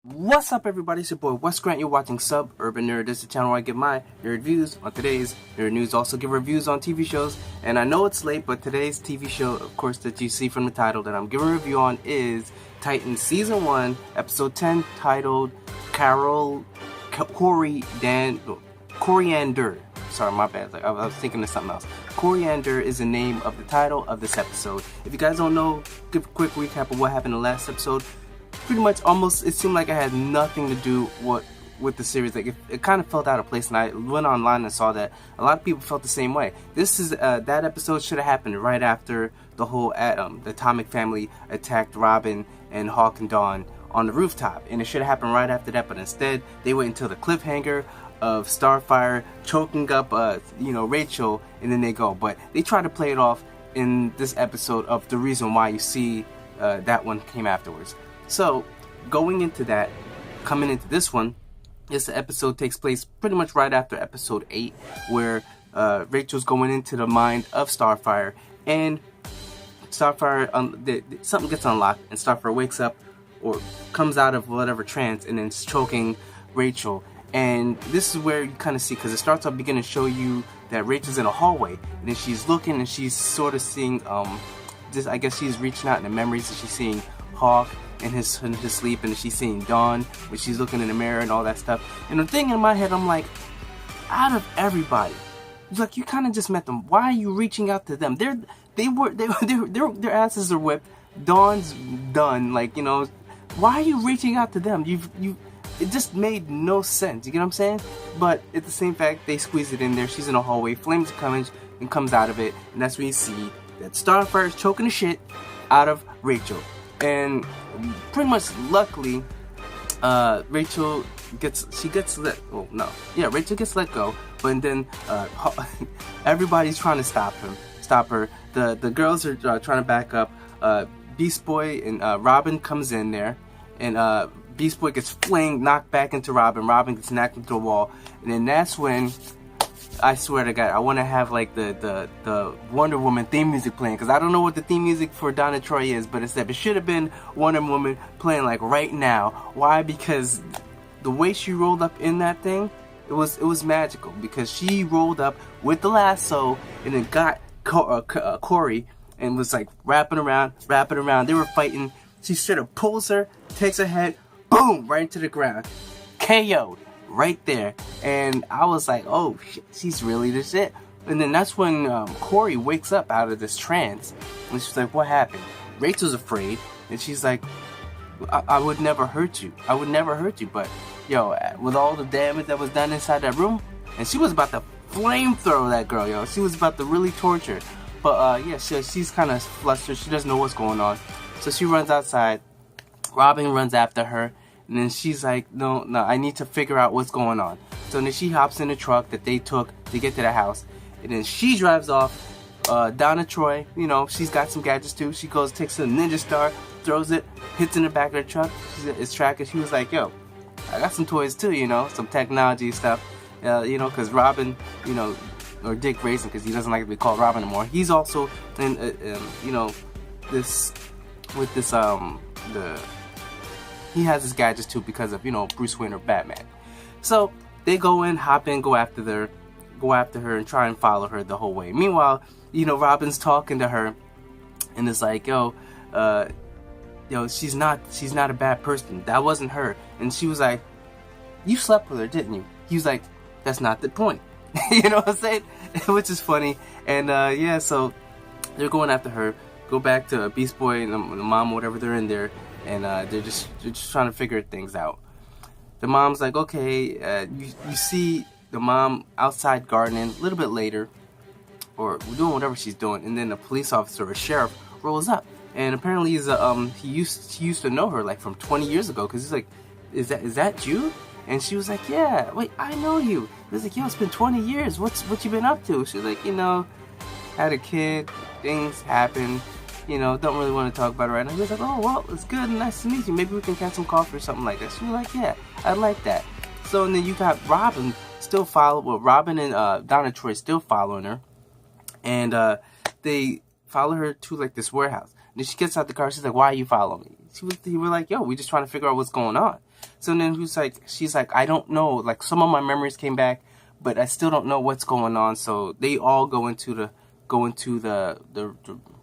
What's up, everybody? It's your boy Wes Grant. You're watching Suburban Nerd. This is the channel where I give my nerd reviews on today's nerd news. Also give reviews on TV shows. And I know it's late, but today's TV show, of course, that you see from the title that I'm giving a review on is Titans Season 1, Episode 10, titled Koriand'r. Sorry, my bad. I was thinking of something else. Koriand'r is the name of the title of this episode. If you guys don't know, give a quick recap of what happened in the last episode. Pretty much almost, it seemed like it had nothing to do with the series. Like it kind of felt out of place, and I went online and saw that a lot of people felt the same way. This is that episode should have happened right after the whole the Atomic family attacked Robin and Hawk and Dawn on the rooftop, and it should have happened right after that. But instead, they wait until the cliffhanger of Starfire choking up Rachel, and then they go. But they try to play it off in this episode of the reason why you see that one came afterwards. So, coming into this one, this episode takes place pretty much right after episode 8, where Rachel's going into the mind of Starfire, and Starfire, something gets unlocked, and Starfire wakes up, or comes out of whatever trance, and then it's choking Rachel. And this is where you kind of see, because it starts off beginning to show you that Rachel's in a hallway, and then she's looking, and she's sort of seeing, I guess she's reaching out in the memories, and she's seeing Hawk in his sleep, and she's seeing Dawn when she's looking in the mirror and all that stuff. And the thing in my head, I'm like, out of everybody, it's like, you kind of just met them. Why are you reaching out to them? Their asses are whipped. Dawn's done. Like, why are you reaching out to them? It just made no sense. You get what I'm saying? But at the same fact, they squeeze it in there. She's in a hallway. Flames coming and comes out of it, and that's when you see that Starfire is choking the shit out of Rachel. And pretty much luckily, Rachel gets let go, but then everybody's trying to stop her. The girls are trying to back up. Beast Boy and Robin comes in there, and Beast Boy gets knocked back into Robin. Robin gets knocked into a wall, and then that's when, I swear to God, I want to have like the Wonder Woman theme music playing, because I don't know what the theme music for Donna Troy is, but it should have been Wonder Woman playing like right now. Why? Because the way she rolled up in that thing, it was magical, because she rolled up with the lasso and then got Kory and was like wrapping around. They were fighting. She straight up pulls her, takes her head, boom, right into the ground, KO'd. Right there. And I was like, oh shit, she's really the shit. And then that's when Kory wakes up out of this trance, and she's like, what happened? Rachel's afraid, and she's like, I would never hurt you. But yo, with all the damage that was done inside that room, and she was about to flamethrower that girl, yo. She was about to really torture. But yeah, she's kind of flustered. She doesn't know what's going on, so she runs outside. Robin runs after her. And then she's like, no, I need to figure out what's going on. So then she hops in the truck that they took to get to the house. And then she drives off. Donna Troy, she's got some gadgets too. She goes, takes a ninja star, throws it, hits in the back of the truck. It's tracking. She was like, yo, I got some toys too, some technology stuff. Because Robin, or Dick Grayson, because he doesn't like to be called Robin anymore. He's also in, he has his gadgets too because of, Bruce Wayne or Batman. So they go after her and try and follow her the whole way. Meanwhile, Robin's talking to her, and it's like, she's not a bad person. That wasn't her. And she was like, you slept with her, didn't you? He was like, that's not the point. You know what I'm saying? Which is funny. And yeah, so they're going after her. Go back to Beast Boy and the mom, whatever, they're in there. And they're just trying to figure things out. The mom's like, okay, you see the mom outside gardening a little bit later, or doing whatever she's doing, and then the police officer or sheriff rolls up, and apparently he used to know her like from 20 years ago, because he's like, is that you? And she was like, yeah, wait, I know you. He was like, yo, it's been 20 years. What you been up to? She's like, had a kid, things happen. Don't really want to talk about it right now. He was like, oh, well, it's good, nice to meet you. Maybe we can catch some coffee or something like that. She was like, yeah, I'd like that. So, and then you got Robin Robin and Donna Troy still following her. And they follow her to, like, this warehouse. And then she gets out the car, she's like, why are you following me? he was like, yo, we just trying to figure out what's going on. So then she's like, I don't know. Like, some of my memories came back, but I still don't know what's going on. So they all go into the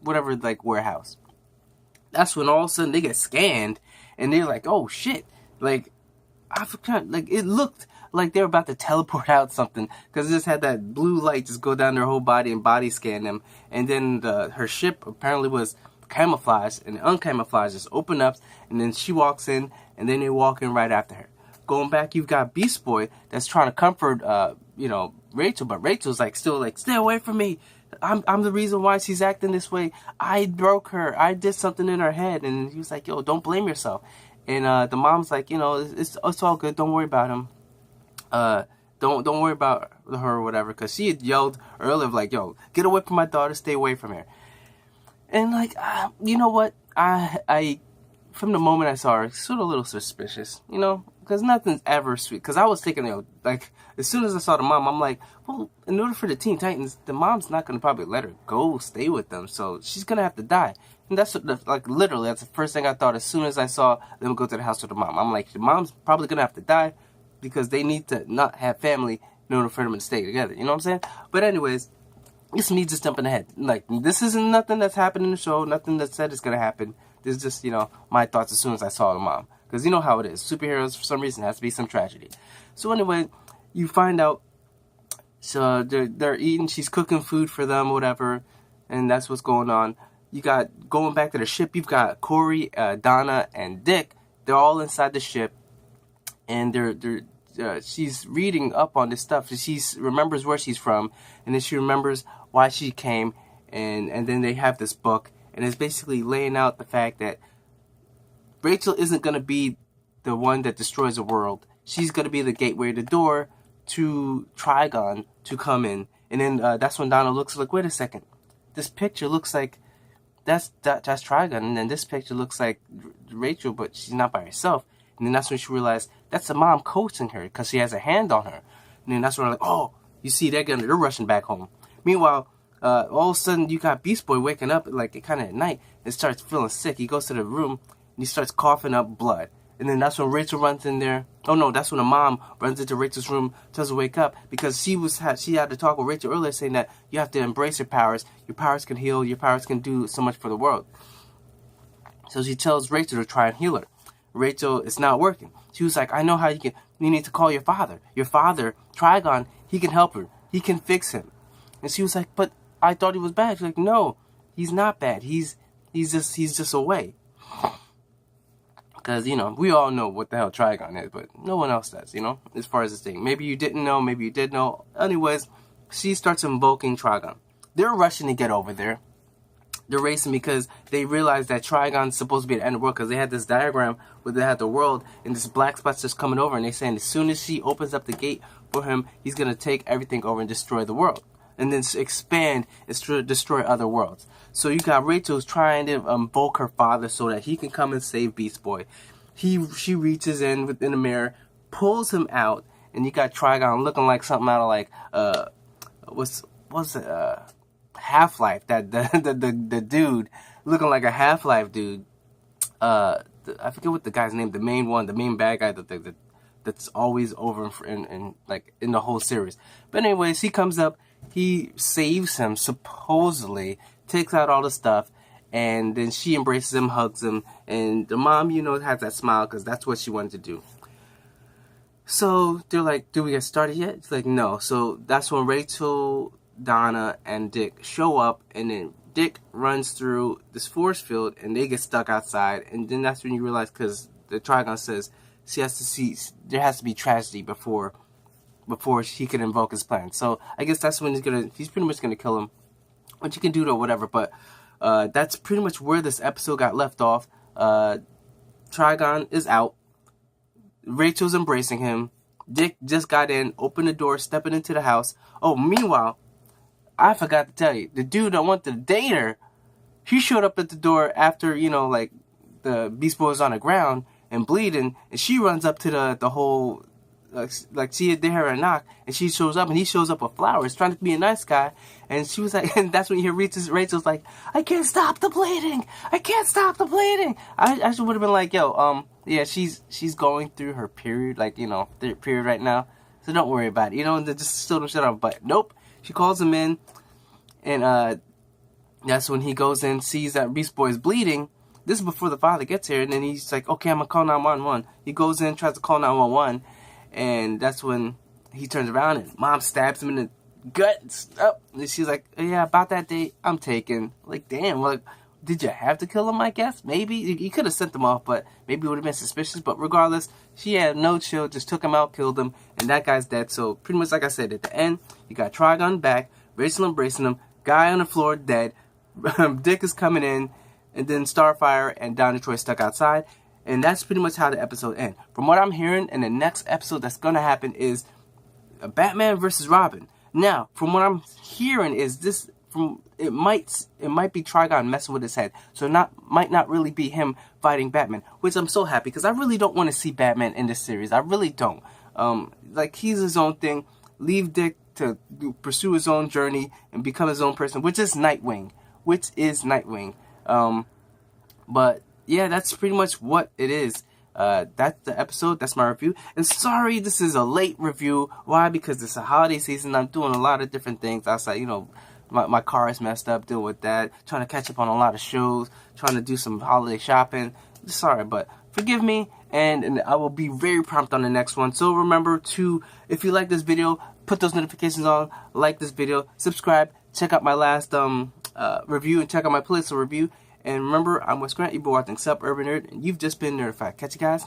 whatever, like, warehouse. That's when all of a sudden they get scanned, and they're like, oh shit, like, I forgot, like, it looked like they were about to teleport out something, because it just had that blue light just go down their whole body and body scan them. And then her ship apparently was camouflaged, and the uncamouflaged just open up, and then she walks in, and then they walk in right after her. Going back, you've got Beast Boy that's trying to comfort Rachel, but Rachel's like still like, stay away from me. I'm the reason why she's acting this way. I broke her. I did something in her head. And he was like, yo, don't blame yourself. And the mom's like, it's all good. Don't worry about him. Don't worry about her or whatever. Because she had yelled earlier, like, yo, get away from my daughter. Stay away from her. And like, you know what? I from the moment I saw her, sort of a little suspicious, because nothing's ever sweet. Because I was thinking, like, as soon as I saw the mom, I'm like, well, in order for the Teen Titans, the mom's not going to probably let her go stay with them. So she's going to have to die. And that's like, literally, that's the first thing I thought as soon as I saw them go to the house with the mom. I'm like, the mom's probably going to have to die because they need to not have family in order for them to stay together. You know what I'm saying? But anyways, it's me just jumping ahead. Like, this isn't nothing that's happened in the show. Nothing that said it's going to happen. This is just, my thoughts as soon as I saw the mom. Because you know how it is. Superheroes, for some reason, has to be some tragedy. So anyway, you find out, so they're eating, she's cooking food for them, whatever, and that's what's going on. You got, going back to the ship, you've got Kory, Donna, and Dick. They're all inside the ship, and she's reading up on this stuff. She remembers where she's from, and then she remembers why she came, and then they have this book, and it's basically laying out the fact that Rachel isn't going to be the one that destroys the world. She's going to be the gateway, the door to Trigon to come in. And then that's when Donna looks like, wait a second. This picture looks like that's Trigon. And then this picture looks like Rachel, but she's not by herself. And then that's when she realized that's the mom coaching her because she has a hand on her. And then that's when I'm like, oh, you see, they're rushing back home. Meanwhile, all of a sudden you got Beast Boy waking up like kind of at night and starts feeling sick. He goes to the room and he starts coughing up blood. And then that's when Rachel runs in there. Oh no, that's when the mom runs into Rachel's room, tells her to wake up because she had to talk with Rachel earlier, saying that you have to embrace your powers. Your powers can heal. Your powers can do so much for the world. So she tells Rachel to try and heal her. Rachel, it's not working. She was like, I know how you can. You need to call your father. Your father, Trigon, he can help her. He can fix him. And she was like, but I thought he was bad. She's like, no, he's not bad. He's just away. Because, we all know what the hell Trigon is, but no one else does, as far as this thing. Maybe you didn't know, maybe you did know. Anyways, she starts invoking Trigon. They're rushing to get over there. They're racing because they realize that Trigon's supposed to be the end of the world because they had this diagram where they had the world and this black spot's just coming over and they're saying as soon as she opens up the gate for him, he's going to take everything over and destroy the world. And then expand and destroy other worlds. So you got Rachel's trying to invoke her father so that he can come and save Beast Boy. She reaches in within the mirror, pulls him out, and you got Trigon looking like something out of like what's it? Half-Life. That the dude looking like a Half-Life dude. I forget what the guy's name. The main bad guy that's always over in like in the whole series. But anyways, he comes up. He saves him, supposedly, takes out all the stuff, and then she embraces him, hugs him, and the mom, has that smile because that's what she wanted to do. So they're like, do we get started yet? It's like, no. So that's when Rachel, Donna, and Dick show up, and then Dick runs through this force field, and they get stuck outside, and then that's when you realize, because the Trigon says there has to be tragedy before he can invoke his plan. So I guess that's when he's pretty much gonna kill him. Which you can do to whatever, but that's pretty much where this episode got left off. Trigon is out. Rachel's embracing him. Dick just got in, opened the door, stepping into the house. Oh, meanwhile, I forgot to tell you, the dude that wanted to date her, he showed up at the door after, the Beast Boy was on the ground and bleeding, and she runs up to the whole like she did her a knock, and she shows up, and he shows up with flowers, trying to be a nice guy, and she was like, and that's when you hear Rachel's like, I can't stop the bleeding, I can't stop the bleeding. I actually would have been like, yo, yeah, she's going through her period, like, you know, the period right now, so don't worry about it, you know, just still don't shut up. But nope, she calls him in, and that's when he goes in, sees that Beast Boy is bleeding. This is before the father gets here, and then he's like, okay, I'm gonna call 911. He goes in, tries to call 911, and that's when he turns around and Mom stabs him in the gut and stuff. And she's like, yeah, about that day, I'm taken. Like, damn, like, did you have to kill him, I guess? Maybe. You could have sent him off, but maybe it would have been suspicious. But regardless, she had no chill, just took him out, killed him, and that guy's dead. So pretty much like I said, at the end, you got Trigon back, Rachel embracing him, guy on the floor dead, Dick is coming in, and then Starfire and Don Detroit stuck outside. And that's pretty much how the episode ends. From what I'm hearing, in the next episode that's going to happen is Batman versus Robin. Now, from what I'm hearing is this, it might be Trigon messing with his head. So might not really be him fighting Batman. Which I'm so happy, because I really don't want to see Batman in this series. I really don't. Like, he's his own thing. Leave Dick to pursue his own journey and become his own person, which is Nightwing. But yeah, that's pretty much what it is. That's the episode. That's my review. And sorry, this is a late review. Why? Because it's a holiday season. I'm doing a lot of different things outside. You know, my car is messed up. Dealing with that. Trying to catch up on a lot of shows. Trying to do some holiday shopping. Sorry, but forgive me. And I will be very prompt on the next one. So remember to, if you like this video, put those notifications on. Like this video. Subscribe. Check out my last review. And check out my playlist review. And remember, I'm Wes Grant. You've been watching Suburban Nerd, and you've just been notified. Catch you guys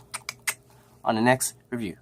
on the next review.